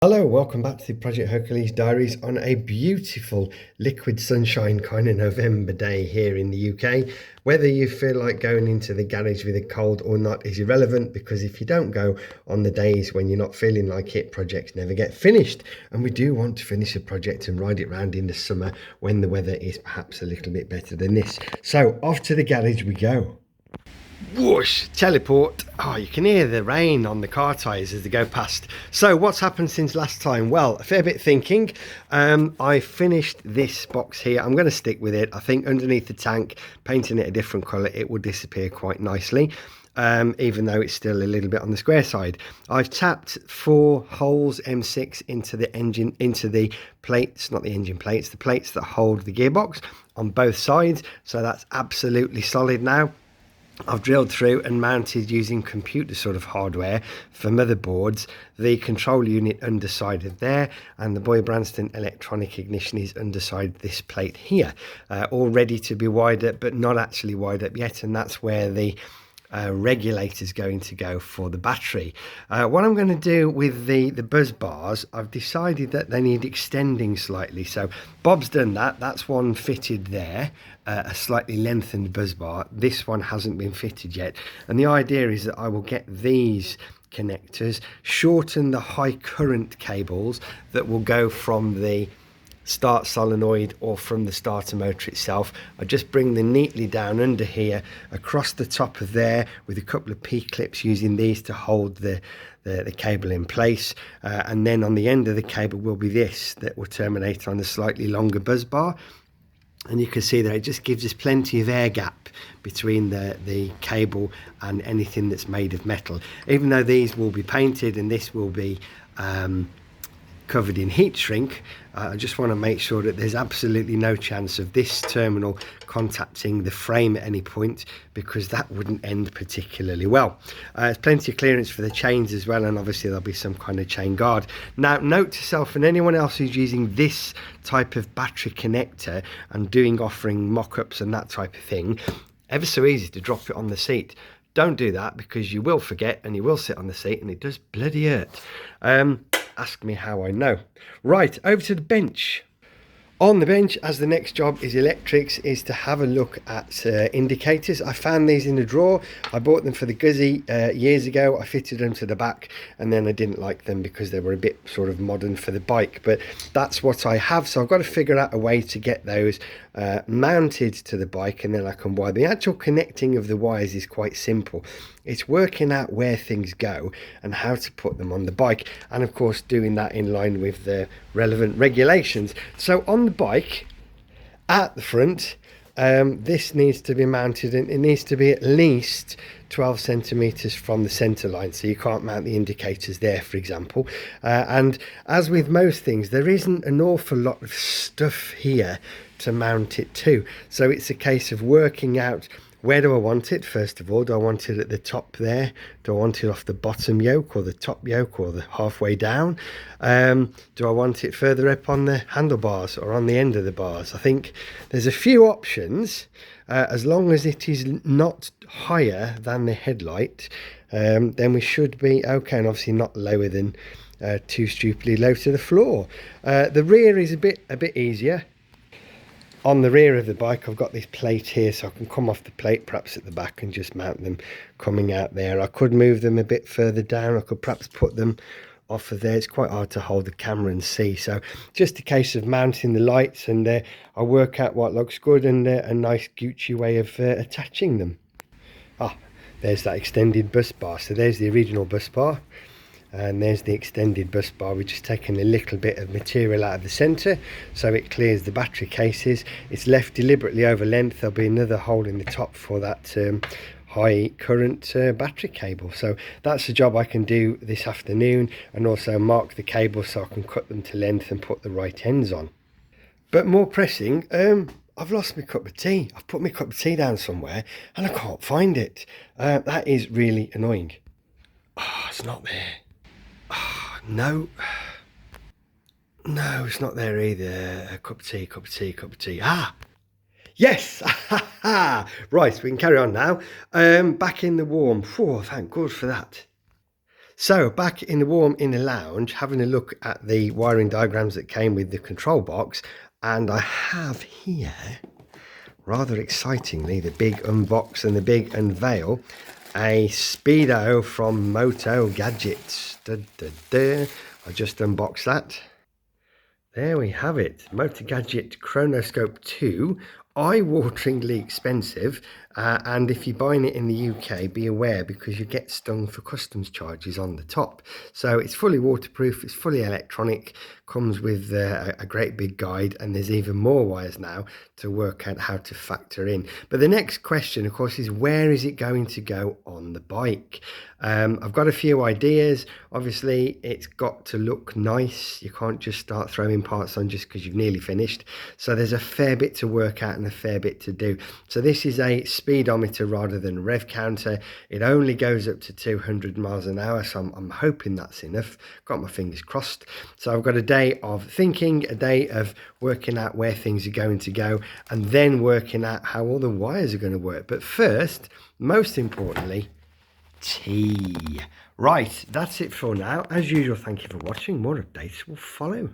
Hello, welcome back to the Project Hercules Diaries on a beautiful liquid sunshine kind of November day here in the UK. Whether you feel like going into the garage with a cold or not is irrelevant, because if you don't go on the days when you're not feeling like it, projects never get finished. And we do want to finish a project and ride it round in the summer when the weather is perhaps a little bit better than this. So off to the garage we go. Whoosh, teleport. Oh, you can hear the rain on the car tyres as they go past. So what's happened since last time? Well, a fair bit thinking. I finished this box here. I'm going to stick with it. I think underneath the tank, painting it a different colour, it will disappear quite nicely. Even though it's still a little bit on the square side. I've tapped 4 holes M6 into the engine, into the plates, not the engine plates, the plates that hold the gearbox on both sides. So that's absolutely solid now. I've drilled through and mounted using computer sort of hardware for motherboards the control unit underside of there, and the Boy Branston electronic ignition is underside this plate here, all ready to be wired up but not actually wired up yet, and that's where the regulator is going to go for the battery. What I'm going to do with the buzz bars, I've decided that they need extending slightly. So Bob's done that. That's one fitted there, a slightly lengthened buzz bar. This one hasn't been fitted yet, and the idea is that I will get these connectors, shorten the high current cables that will go from the start solenoid or from the starter motor itself. I just bring them neatly down under here, across the top of there, with a couple of P-clips, using these to hold the cable in place, and then on the end of the cable will be this that will terminate on the slightly longer buzz bar. And you can see that it just gives us plenty of air gap between the cable and anything that's made of metal, even though these will be painted and this will be covered in heat shrink. I just want to make sure that there's absolutely no chance of this terminal contacting the frame at any point, because that wouldn't end particularly well. There's plenty of clearance for the chains as well, and obviously there'll be some kind of chain guard. Now, note to self and anyone else who's using this type of battery connector and offering mock-ups and that type of thing, ever so easy to drop it on the seat. Don't do that, because you will forget and you will sit on the seat and it does bloody hurt. Ask me how I know. Right, over to the bench. On the bench, as the next job is electrics, is to have a look at indicators. I found these in a drawer. I bought them for the Guzzi years ago. I fitted them to the back, and then I didn't like them because they were a bit sort of modern for the bike, but that's what I have. So I've got to figure out a way to get those mounted to the bike, and then I can wire. The actual connecting of the wires is quite simple. It's working out where things go and how to put them on the bike, and of course doing that in line with the relevant regulations. So on the bike at the front, this needs to be mounted, and it needs to be at least 12 centimeters from the center line, so you can't mount the indicators there, for example. And as with most things, there isn't an awful lot of stuff here to mount it to, so it's a case of working out, where do I want it? First of all, do I want it at the top there? Do I want it off the bottom yoke or the top yoke or the halfway down? Do I want it further up on the handlebars or on the end of the bars? I think there's a few options, as long as it is not higher than the headlight, then we should be okay, and obviously not lower than too stupidly low to the floor. The rear is a bit easier. On the rear of the bike, I've got this plate here, so I can come off the plate perhaps at the back and just mount them coming out there. I could move them a bit further down. I could perhaps put them off of there. It's quite hard to hold the camera and see, so just a case of mounting the lights, and I'll work out what looks good and a nice Gucci way of attaching them. There's that extended bus bar. So there's the original bus bar, and there's the extended bus bar. We're just taking a little bit of material out of the center so it clears the battery cases. It's left deliberately over length. There'll be another hole in the top for that high current battery cable. So that's a job I can do this afternoon, and also mark the cable so I can cut them to length and put the right ends on. But more pressing, I've lost my cup of tea. I've put my cup of tea down somewhere and I can't find it. That is really annoying. It's not there. No, it's not there either. Cup of tea. Yes. Right, we can carry on now. Back in the warm. Thank God for that. So back in the warm in the lounge, having a look at the wiring diagrams that came with the control box, and I have here, rather excitingly, the big unbox and the big unveil, a speedo from Moto Gadgets. I just unboxed that. There we have it, Moto Gadget Chronoscope 2, eye-wateringly expensive, and if you're buying it in the UK, be aware because you get stung for customs charges on the top. So it's fully waterproof, it's fully electronic, comes with a great big guide, and there's even more wires now to work out how to factor in. But the next question, of course, is where is it going to go on the bike? I've got a few ideas. Obviously, it's got to look nice. You can't just start throwing parts on just because you've nearly finished. So there's a fair bit to work out and a fair bit to do. So this is a speedometer rather than a rev counter. It only goes up to 200 miles an hour, so I'm hoping that's enough. Got my fingers crossed. So I've got a day of thinking, a day of working out where things are going to go, and then working out how all the wires are going to work. But first, most importantly, tea. Right, that's it for now. As usual, thank you for watching. More updates will follow.